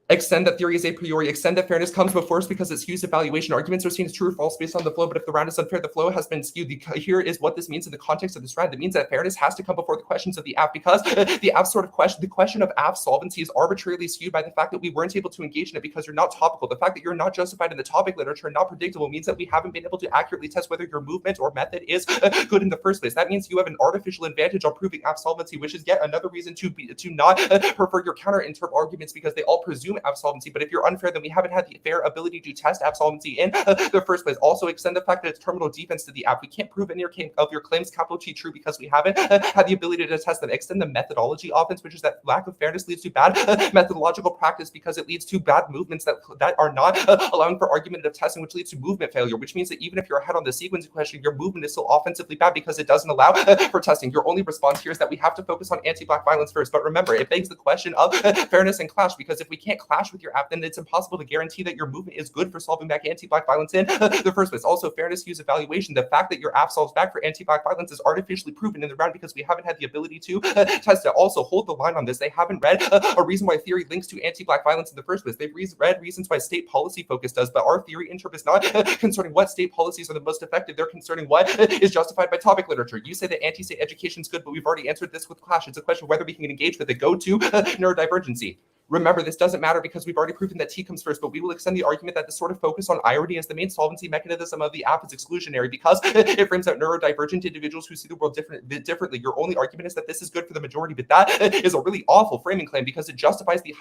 Extend that theory is a priori. Extend that fairness comes before us because it's used evaluation. Arguments are seen as true or false based on the flow, but if the round is unfair, the flow has been skewed. Here is what this means in the context of this round. It means that fairness has to come before the questions of the app because the question of app solvency is arbitrarily skewed by the fact that we weren't able to engage in it because you're not topical. The fact that you're not justified in the topic literature and not predictable means that we haven't been able to accurately test whether your movement or method is good in the first place. That means you have an artificial advantage on proving app solvency, which is yet another reason to not prefer your counter interp arguments because they all presume app solvency. But if you're unfair, then we haven't had the fair ability to test app solvency in the first place. Also, extend the fact that it's terminal defense to the app. We can't prove any of your claims capital T true because we haven't had the ability to test them. Extend the methodology offense, which is that lack of fairness leads to bad methodological practice because it leads to bad movements that are not allowing for argumentative testing, which leads to movement failure, which means that even if you're ahead on the sequence question, your movement is still offensively bad because it doesn't allow for testing. Your only response here is that we have to focus on anti-black violence first. But remember, it begs the question of fairness and clash, because if we can't clash with your app, then it's impossible to guarantee that your movement is good for solving back anti-black violence in the first place. Also, fairness use evaluation. The fact that your app solves back for anti-black violence is artificially proven in the round because we haven't had the ability to test it. Also, hold the line on this. They haven't read a reason why theory links to anti-black violence in the first place. They've read reasons why state policy focus does, but our theory interp is not concerning what state policies are the most effective. They're concerning what is justified by topic literature. You say that anti-state education is good, but we've already answered this with clash. It's a question of whether we can engage with it. Go to neurodivergency. Remember, this doesn't matter because we've already proven that T comes first, but we will extend the argument that the sort of focus on irony as the main solvency mechanism of the app is exclusionary because it frames out neurodivergent individuals who see the world differently. Your only argument is that this is good for the majority, but that is a really awful framing claim because it justifies the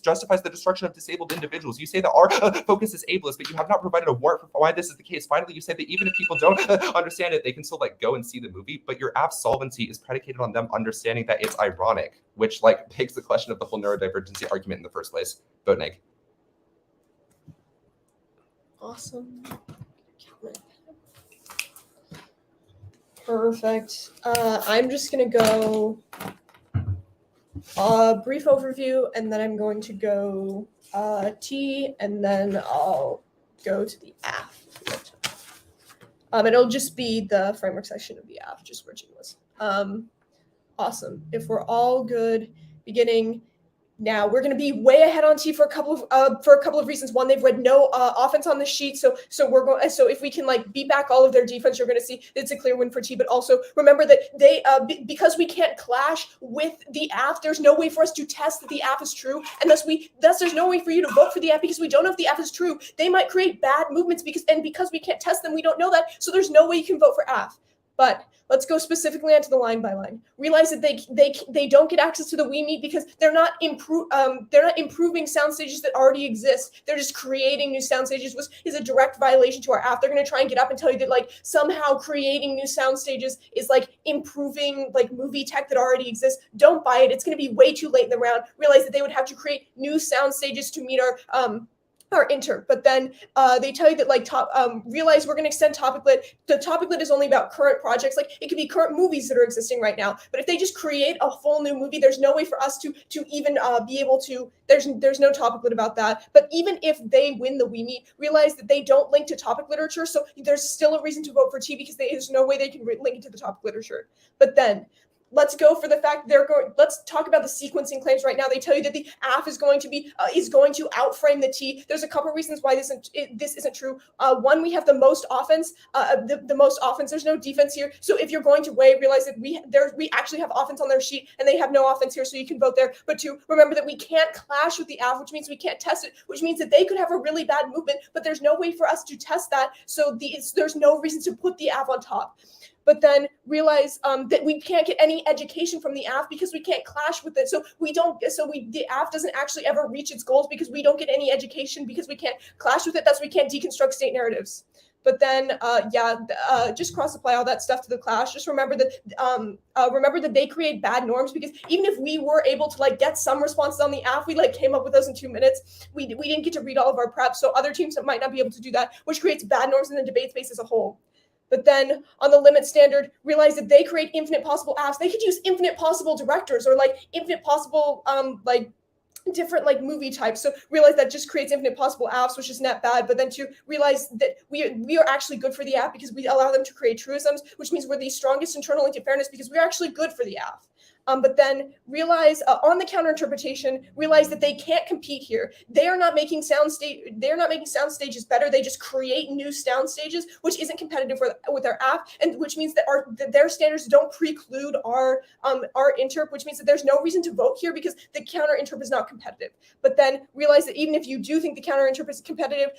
justifies the destruction of disabled individuals. You say that our focus is ableist, but you have not provided a warrant for why this is the case. Finally, you say that even if people don't understand it, they can still go and see the movie, but your app solvency is predicated on them understanding that it's ironic, which begs the question of the whole neurodivergency argument in the first place. Vote nay. Awesome. Perfect. I'm just going to go brief overview, and then I'm going to go T, and then I'll go to the app. It'll just be the framework section of the app, just where G was. Awesome. If we're all good, beginning Now we're going to be way ahead on T for a couple of reasons. One, they've read no offense on the sheet, so we're going. So if we can like beat back all of their defense, you're going to see it's a clear win for T. But also remember that they because we can't clash with the AF, there's no way for us to test that the AF is true, and thus there's no way for you to vote for the AF because we don't know if the AF is true. They might create bad movements because we can't test them, we don't know that. So there's no way you can vote for AF. But let's go specifically onto the line by line. Realize that they don't get access to the We Meet because they're not improving sound stages that already exist. They're just creating new sound stages, which is a direct violation to our app. They're going to try and get up and tell you that like somehow creating new sound stages is like improving like movie tech that already exists. Don't buy it. It's going to be way too late in the round. Realize that they would have to create new sound stages to meet our inter, but then they tell you that like realize we're going to extend topic lit. The topic lit is only about current projects. Like it could be current movies that are existing right now. But if they just create a full new movie, there's no way for us to even be able to. There's no topic lit about that. But even if they win the We Meet, realize that they don't link to topic literature. So there's still a reason to vote for T because there's no way they can link it to the topic literature. But then let's go for the fact let's talk about the sequencing claims right now. They tell you that the AF is going to outframe the T. There's a couple reasons why this isn't true. One, we have the most offense. The most offense. There's no defense here. So if you're going to weigh, realize that we actually have offense on their sheet and they have no offense here, so you can vote there. But two, remember that we can't clash with the AF, which means we can't test it, which means that they could have a really bad movement, but there's no way for us to test that. So there's no reason to put the AF on top. But then realize that we can't get any education from the AF because we can't clash with it. So the AF doesn't actually ever reach its goals because we don't get any education because we can't clash with it. Thus, we can't deconstruct state narratives. But then, just cross-apply all that stuff to the clash. Just remember that they create bad norms because even if we were able to like get some responses on the AF, we like came up with those in 2 minutes. We didn't get to read all of our prep, so other teams might not be able to do that, which creates bad norms in the debate space as a whole. But then on the limit standard, realize that they create infinite possible AFs. They could use infinite possible directors or like infinite possible different like movie types. So realize that just creates infinite possible AFs, which is not bad. But then to realize that we are actually good for the AF because we allow them to create truisms, which means we're the strongest internal link to fairness because we're actually good for the AF. But then realize on the counter interpretation, realize that they can't compete here. They are not making sound stages better. They just create new sound stages, which isn't competitive with our app, and which means that their standards don't preclude our interp, which means that there's no reason to vote here because the counter interp is not competitive. But then realize that even if you do think the counter interp is competitive,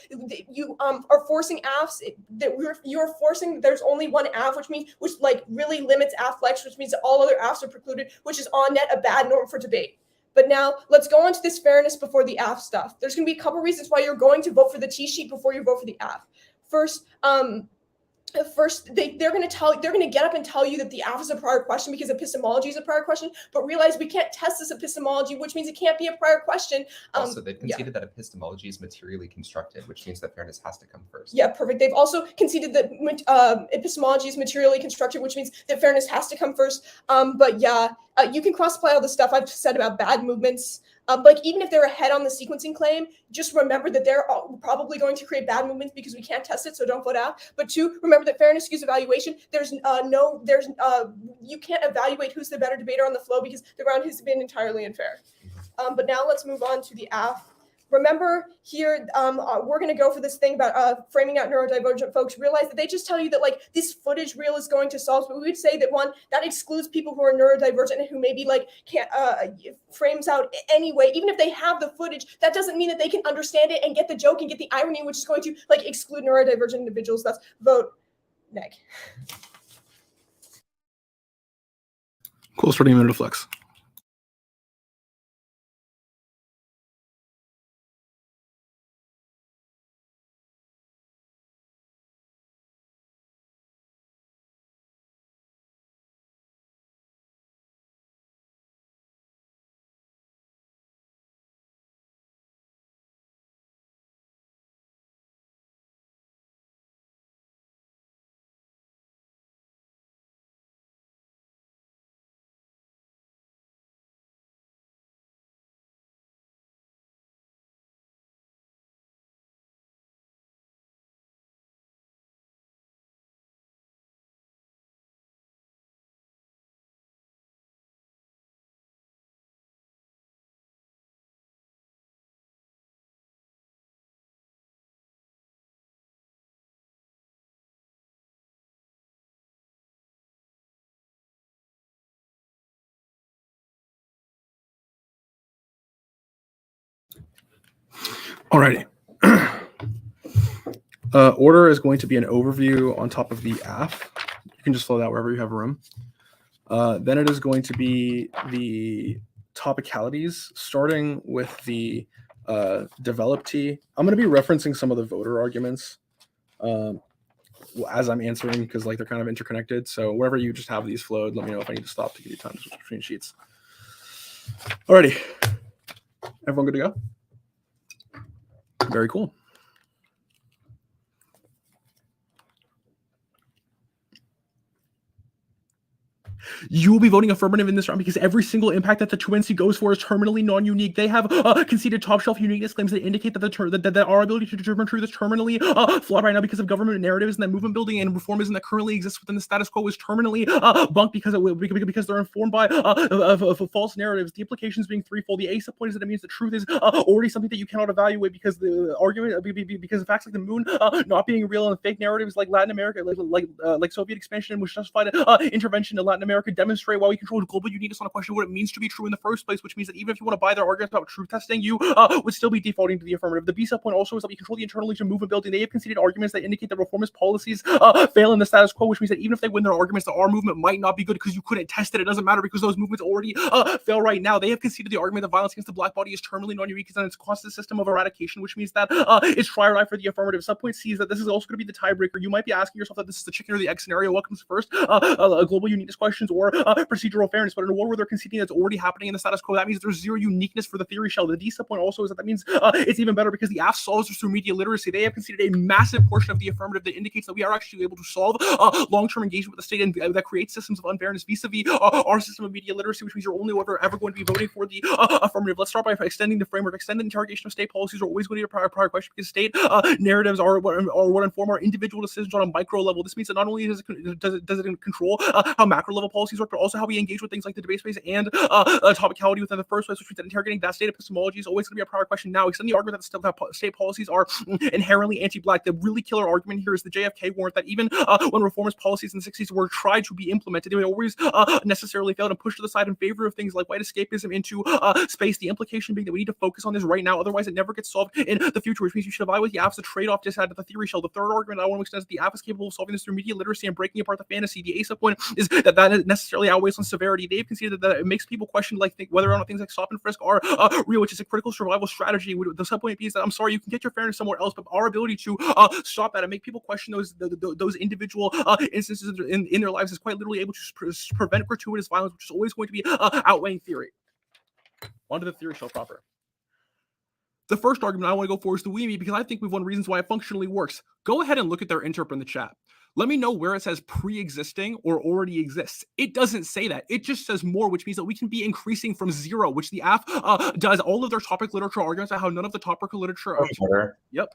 you are forcing AFs that you're forcing. There's only one AF, which like really limits AF flex, which means that all other AFs are precluded, which is on net a bad norm for debate. But now let's go on to this fairness before the AF stuff. There's going to be a couple reasons why you're going to vote for the T sheet before you vote for the AF. First, they're going to get up and tell you that the AF is a prior question because epistemology is a prior question, but realize we can't test this epistemology, which means it can't be a prior question. Also, they've conceded that epistemology is materially constructed, which means that fairness has to come first. Yeah, perfect. They've also conceded that epistemology is materially constructed, which means that fairness has to come first. But yeah, you can cross-apply all the stuff I've said about bad movements. Like even if they're ahead on the sequencing claim, just remember that they're probably going to create bad movements because we can't test it, so don't vote out. But two, remember that fairness skews evaluation. You can't evaluate who's the better debater on the flow because the round has been entirely unfair. But now let's move on to the AF. Remember here, we're going to go for this thing about framing out neurodivergent folks. Realize that they just tell you that like this footage reel is going to solve, but we would say that one, that excludes people who are neurodivergent and who maybe like can't frames out anyway. Even if they have the footage, that doesn't mean that they can understand it and get the joke and get the irony, which is going to like exclude neurodivergent individuals. That's vote neg. Cool, starting a minute of flex. Alrighty. Order is going to be an overview on top of the AF. You can just flow that wherever you have room. Then it is going to be the topicalities, starting with the developtee. I'm going to be referencing some of the voter arguments as I'm answering, because like they're kind of interconnected. So wherever you just have these flowed, let me know if I need to stop to give you time to switch between sheets. Alrighty. Everyone good to go? Very cool. You will be voting affirmative in this round because every single impact that the 2NC goes for is terminally non-unique. They have conceded top-shelf uniqueness claims that indicate that our ability to determine truth is terminally flawed right now because of government narratives, and that movement building and reformism that currently exists within the status quo is terminally bunked because they're informed by false narratives. The implications being threefold. The ace point is that it means the truth is already something that you cannot evaluate because the argument because of facts like the moon not being real and fake narratives like Latin America, like Soviet expansion, which justified intervention in Latin America, demonstrate why we control global uniqueness on a question of what it means to be true in the first place, which means that even if you want to buy their arguments about truth testing, you would still be defaulting to the affirmative. The B sub point also is that we control the internal to movement building. They have conceded arguments that indicate that reformist policies fail in the status quo, which means that even if they win their arguments, that our movement might not be good because you couldn't test it. It doesn't matter because those movements already fail right now. They have conceded the argument that violence against the black body is terminally non-unique and it's a constant system of eradication, which means that it's try or die for the affirmative. Subpoint C is that this is also going to be the tiebreaker. You might be asking yourself that this is the chicken or the egg scenario. What comes first? Global uniqueness questions or procedural fairness, but in a world where they're conceding that's already happening in the status quo, that means there's zero uniqueness for the theory shell. The D sub point also is that means it's even better because the AF solves this through media literacy. They have conceded a massive portion of the affirmative that indicates that we are actually able to solve long-term engagement with the state and that creates systems of unfairness vis-a-vis our system of media literacy, which means you're only ever going to be voting for the affirmative. Let's start by extending the framework. Extended interrogation of state policies are always going to be a prior question because state narratives are what inform our individual decisions on a micro level. This means that not only does it control how macro level policies work, but also how we engage with things like the debate space and topicality within the first place, which means that interrogating that state epistemology is always going to be a prior question. Now, extend the argument that state policies are inherently anti-black. The really killer argument here is the JFK warrant that even when reformist policies in the 60s were tried to be implemented, they always necessarily failed and pushed to the side in favor of things like white escapism into space. The implication being that we need to focus on this right now, otherwise it never gets solved in the future, which means you should evaluate the AF as a trade-off decided at the theory shell. The third argument I want to extend is the AF is capable of solving this through media literacy and breaking apart the fantasy. The ace point is that necessarily outweighs on severity. They've conceded that it makes people question whether or not things like stop and frisk are real, which is a critical survival strategy. The subpoint is that I'm sorry, you can get your fairness somewhere else, but our ability to stop that and make people question those individual instances in their lives is quite literally able to prevent gratuitous violence, which is always going to be outweighing theory. Onto the theory shell proper. The first argument I want to go for is the WEME because I think we've won reasons why it functionally works. Go ahead and look at their interp in the chat. Let me know where it says pre-existing or already exists. It doesn't say that. It just says more, which means that we can be increasing from zero, which the AF does all of their topic literature arguments about how none of the topical literature. Yep.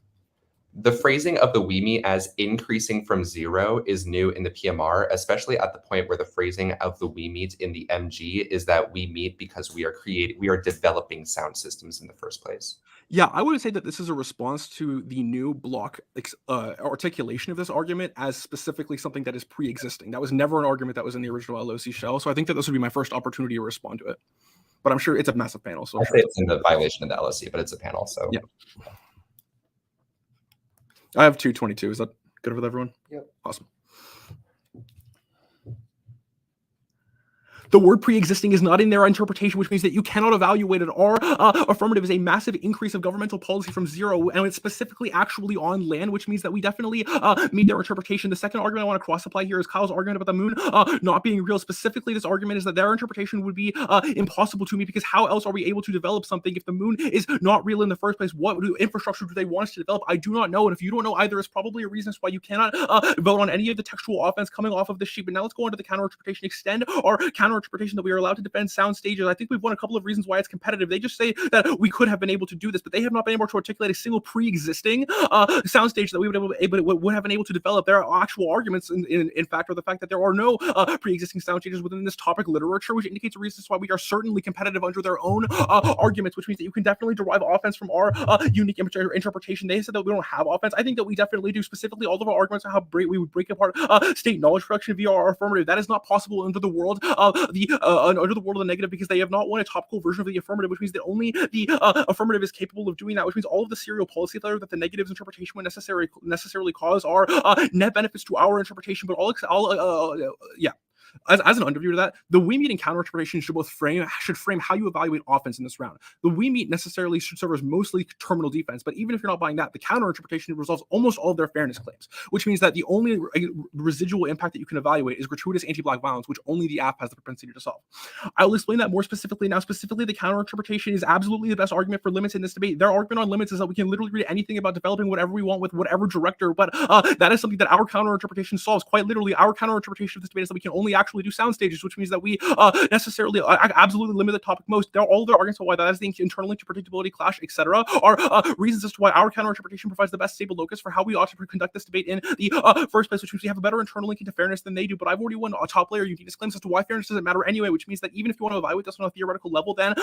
The phrasing of the WEME as increasing from zero is new in the PMR, especially at the point where the phrasing of the we meet in the MG is that we meet because we are developing sound systems in the first place. Yeah, I would say that this is a response to the new block articulation of this argument as specifically something that is pre-existing. That was never an argument that was in the original LOC shell, so I think that this would be my first opportunity to respond to it. But I'm sure it's a massive panel. So I'd say it's in the violation of the LOC, but it's a panel, so. Yeah. I have 222. Is that good with everyone? Yep. Awesome. The word pre-existing is not in their interpretation, which means that you cannot evaluate it. Our affirmative is a massive increase of governmental policy from zero, and it's specifically actually on land, which means that we definitely meet their interpretation. The second argument I want to cross-apply here is Kyle's argument about the moon not being real. Specifically, this argument is that their interpretation would be impossible to me because how else are we able to develop something if the moon is not real in the first place? What infrastructure do they want us to develop? I do not know, and if you don't know either, it's probably a reason why you cannot vote on any of the textual offense coming off of this sheet. But now let's go on to the counter-interpretation. Extend our counter-interpretation that we are allowed to defend sound stages. I think we've won a couple of reasons why it's competitive. They just say that we could have been able to do this, but they have not been able to articulate a single pre-existing sound stage that we would have been able to develop. There are actual arguments, in fact, are the fact that there are no pre-existing sound stages within this topic literature, which indicates a reason why we are certainly competitive under their own arguments, which means that you can definitely derive offense from our unique interpretation. They said that we don't have offense. I think that we definitely do. Specifically, all of our arguments on how we would break apart state knowledge production via our affirmative. That is not possible under the world under the world of the negative because they have not won a topical version of the affirmative, which means that only the affirmative is capable of doing that, which means all of the serial policy failure that the negative's interpretation would necessarily cause are net benefits to our interpretation, but As an underview to that, the we meet and counter interpretation should frame how you evaluate offense in this round. The we meet necessarily should serve as mostly terminal defense, but even if you're not buying that, the counter interpretation resolves almost all of their fairness claims, which means that the only residual impact that you can evaluate is gratuitous anti-black violence, which only the app has the propensity to solve. I will explain that more specifically now. Specifically, the counter interpretation is absolutely the best argument for limits in this debate. Their argument on limits is that we can literally read anything about developing whatever we want with whatever director, but that is something that our counter interpretation solves. Quite literally, our counter interpretation of this debate is that we can only actually do sound stages, which means that we necessarily absolutely limit the topic most. All their arguments for why that is the internal link to predictability clash, etc., are reasons as to why our counter interpretation provides the best stable locus for how we ought to conduct this debate in the first place, which means we have a better internal link into fairness than they do. But I've already won a top layer uniqueness claims as to why fairness doesn't matter anyway, which means that even if you want to evaluate this on a theoretical level, then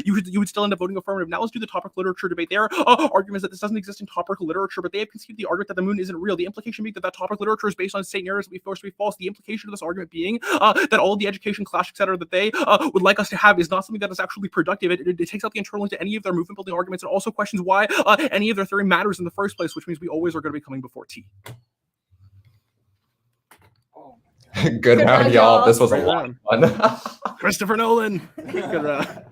you would still end up voting affirmative. Now let's do the topic literature debate. Their argument is that this doesn't exist in topical literature, but they have conceived the argument that the moon isn't real. The implication being that topic literature is based on state narratives that we force to be false. The implication of this argument being that all of the education clash, etc., that they would like us to have is not something that is actually productive. It takes out the internal link to any of their movement building arguments and also questions why any of their theory matters in the first place, which means we always are going to be coming before T. Good round, y'all. This was a lot of fun. Christopher Nolan. Good round.